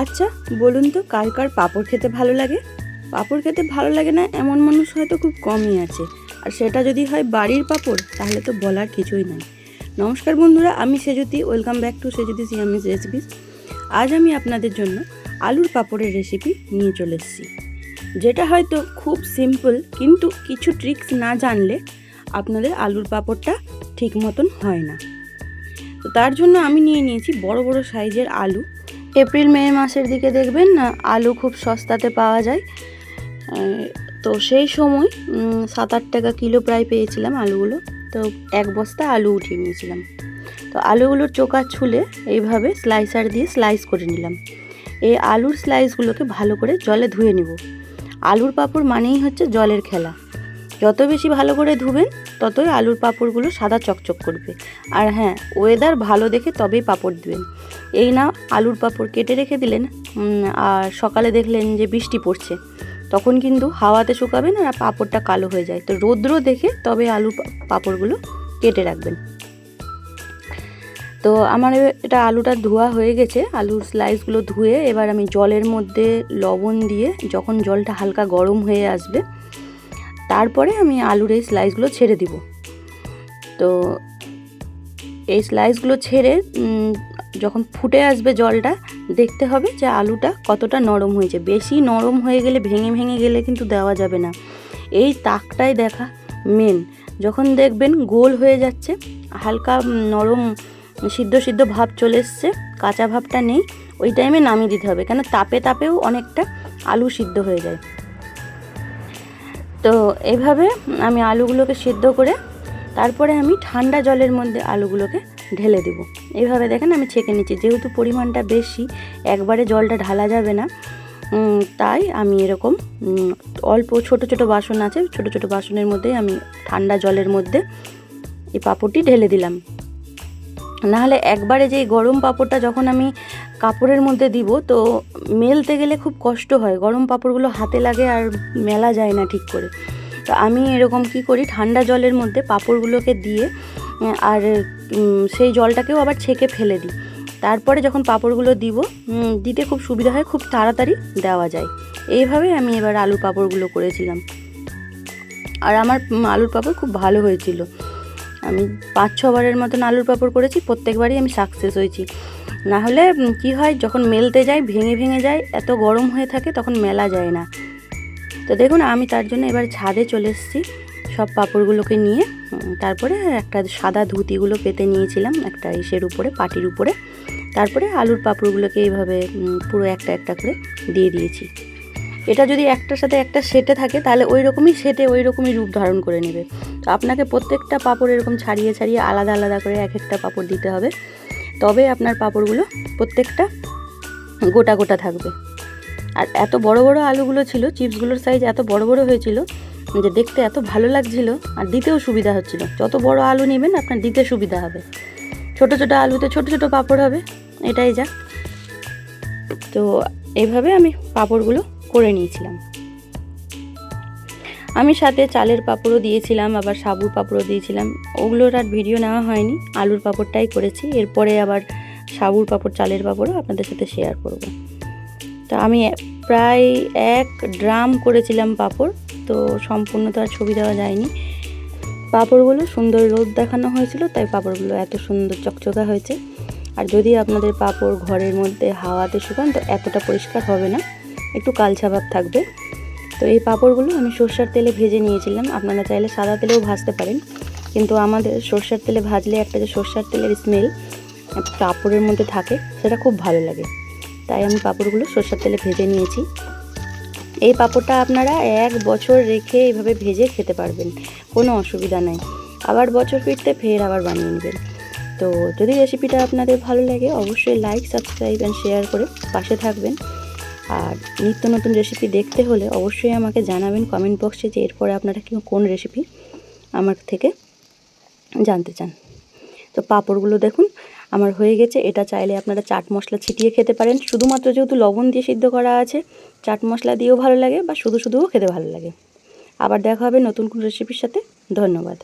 আচ্ছা বলুন তো কার কার পাঁপড় খেতে ভালো লাগে? পাঁপড় খেতে ভালো লাগে না এমন মানুষ হয়তো খুব কমই আছে। আর সেটা যদি হয় বাড়ির পাঁপড়, তাহলে তো বলার কিছুই নাই। নমস্কার বন্ধুরা, আমি Sejuti, welcome back to Sejuti Siamese recipes. আজ আমি আপনাদের জন্য আলুর পাঁপড়ের রেসিপি নিয়ে চলে এসেছি, যেটা হয়তো খুব সিম্পল, কিন্তু কিছু ট্রিক্স না জানলে আপনাদের আলুর পাঁপড়টা ঠিক মতন হয় না। তো তার জন্য আমি নিয়ে নিয়েছি বড় বড় সাইজের আলু। এপ্রিল মে মাসের দিকে দেখবেন না আলু খুব সস্তাতে পাওয়া যায়। তো সেই সময় 7-8 টাকা কিলো প্রায় পেয়েছিলাম আলুগুলো। তো এক বস্তা আলু উঠিয়ে নিয়েছিলাম। তো আলুগুলোর চোকা ছুলে এইভাবে স্লাইসার দিয়ে স্লাইস করে নিলাম। এই আলুর স্লাইসগুলোকে ভালো করে জলে ধুয়ে নিব। আলুর পাঁপড় মানেই হচ্ছে জলের খেলা। যত বেশি ভালো করে ধুবেন ততই আলুর পাঁপড়গুলো সাদা চকচক করবে। আর হ্যাঁ, ওয়েদার ভালো দেখে তবেই পাঁপড় দিবেন। এই না আলুর পাঁপড় কেটে রেখে দিলেন, আর সকালে দেখলেন যে বৃষ্টি পড়ছে, তখন কিন্তু হাওয়াতে শুকাবেন আর পাঁপড়টা কালো হয়ে যায়। তো রৌদ্র দেখে তবে আলুর পাঁপড়গুলো কেটে রাখবেন। তো আমার এটা আলুটা ধোয়া হয়ে গেছে। আলুর স্লাইসগুলো ধুয়ে এবার আমি জলের মধ্যে লবণ দিয়ে, যখন জলটা হালকা গরম হয়ে আসবে, তারপরে আমি আলুর এই স্লাইসগুলো ছেড়ে দিব। তো এই স্লাইসগুলো ছেড়ে যখন ফুটে আসবে জলটা, দেখতে হবে যে আলুটা কতটা নরম হয়েছে। বেশি নরম হয়ে গেলে, ভেঙে ভেঙে গেলে কিন্তু দেওয়া যাবে না। এই তাকটাই দেখা মেন। যখন দেখবেন গোল হয়ে যাচ্ছে, হালকা নরম সিদ্ধ সিদ্ধ ভাব চলে এসছে, কাঁচা ভাবটা নেই, ওই টাইমে নামিয়ে দিতে হবে। কেন তাপে তাপেও অনেকটা আলু সিদ্ধ হয়ে যায়। তো এইভাবে আমি আলুগুলোকে সিদ্ধ করে তারপরে আমি ঠান্ডা জলের মধ্যে আলুগুলোকে ঢেলে দেব। এইভাবে দেখেন আমি ছেঁকে নিচ্ছি। যেহেতু পরিমাণটা বেশি, একবারে জলটা ঢালা যাবে না, তাই আমি এরকম অল্প ছোট ছোট বাসন আছে, ছোট ছোট বাসনের মধ্যে আমি ঠান্ডা জলের মধ্যে এই পাঁপড়টি ঢেলে দিলাম। নাহলে একবারে যে গরম পাঁপড়টা যখন আমি কাপড়ের মধ্যে দিব, তো মেলতে গেলে খুব কষ্ট হয়। গরম পাঁপড়গুলো হাতে লাগে আর মেলা যায় না ঠিক করে। তো আমি এরকম কি করি, ঠান্ডা জলের মধ্যে পাঁপড়গুলোকে দিয়ে, আর সেই জলটাকেও আবার ছেঁকে ফেলে দিই। তারপরে যখন পাঁপড়গুলো দিতে খুব সুবিধা হয়, খুব তাড়াতাড়ি দেওয়া যায়। এইভাবে আমি এবার আলু পাঁপড়গুলো করেছিলাম, আর আমার আলুর পাঁপড় খুব ভালো হয়েছিল। আমি 5-6 বারের মতন আলুর পাঁপড় করেছি, প্রত্যেকবারই আমি সাকসেস হয়েছি। না হলে কি হয়, যখন মেলতে যাই ভেঙে ভেঙে যায়, এত গরম হয়ে থাকে, তখন মেলা যায় না। তো দেখুন, আমি তার জন্য এবার ছাদে চলে এসেছি সব পাঁপড়গুলোকে নিয়ে। তারপরে একটা সাদা ধুতিগুলো পেতে নিয়েছিলাম একটা ইসের উপরে, পাটির উপরে। তারপরে আলুর পাঁপড়গুলোকে এইভাবে পুরো একটা একটা করে দিয়ে দিয়েছি। এটা যদি একটার সাথে একটা সেটে থাকে, তাহলে ওই রকমই সেটে ওই রকমই রূপ ধারণ করে নেবে। তো আপনাকে প্রত্যেকটা পাঁপড় এরকম ছাড়িয়ে ছাড়িয়ে আলাদা আলাদা করে এক একটা পাঁপড় দিতে হবে, তবে আপনার পাঁপড়গুলো প্রত্যেকটা গোটা গোটা থাকবে। আর এত বড় বড় আলুগুলো ছিল, চিপসগুলোর সাইজ এত বড় বড় হয়েছিল যে দেখতে এত ভালো লাগছিল, আর দিতেও সুবিধা হচ্ছিল। যত বড় আলু নেবেন আপনার দিতে সুবিধা হবে, ছোট ছোট আলুতে ছোট ছোট পাঁপড় হবে, এটাই যা। তো এইভাবে আমি পাঁপড়গুলো করে নিয়েছিলাম। আমি সাথে চালের পাঁপড়ও দিয়েছিলাম, আবার সাবুর পাঁপড়ও দিয়েছিলাম। ওগুলোর আর ভিডিও নেওয়া হয়নি, আলুর পাঁপড়টাই করেছি। এরপরে আবার সাবুর পাঁপড়, চালের পাঁপড়ও আপনাদের সাথে শেয়ার করব। তো আমি প্রায় 1 ড্রাম করেছিলাম পাঁপড়। তো সম্পূর্ণ তো আর ছবি দেওয়া যায়নি। পাঁপড়গুলো সুন্দর রোদ দেখানো হয়েছিল, তাই পাঁপড়গুলো এত সুন্দর চকচকা হয়েছে। আর যদি আপনাদের পাঁপড় ঘরের মধ্যে হাওয়াতে শুকান, তো এতটা পরিষ্কার হবে না, একটু কালচা ভাব থাকবে। তো এই পাঁপড়গুলো আমি সরষের তেলে ভেজে নিয়েছিলাম। আপনারা চাইলে সাদা তেলেও ভাজতে পারেন, কিন্তু আমাদের সরষের তেলে ভাজলে একটা যে সরষের তেলের স্মেল পাঁপড়ের মধ্যে থাকে, সেটা খুব ভালো লাগে। তাই আমি পাঁপড়গুলো সরষের তেলে ভেজে নিয়েছি। এই পাঁপড়টা আপনারা 1 বছর রেখে এইভাবে ভেজে খেতে পারবেন, কোনো অসুবিধা নাই। আবার বছর ফিরতে ফের আবার বানিয়ে নেবেন। তো যদি রেসিপিটা আপনাদের ভালো লাগে, অবশ্যই লাইক, সাবস্ক্রাইব অ্যান্ড শেয়ার করে পাশে থাকবেন। আর নিত্য নতুন রেসিপি দেখতে হলে অবশ্যই আমাকে জানাবেন কমেন্ট বক্সে যে এরপরে আপনারা কোন রেসিপি আমার থেকে জানতে চান। তো পাঁপড়গুলো দেখুন আমার হয়ে গেছে। এটা চাইলে আপনারা চাট মশলা ছিটিয়ে খেতে পারেন। শুধুমাত্র যেহেতু লবণ দিয়ে সিদ্ধ করা আছে, চাট মশলা দিয়েও ভালো লাগে, বা শুধুও খেতে ভালো লাগে। আবার দেখা হবে নতুন কোন রেসিপির সাথে। ধন্যবাদ।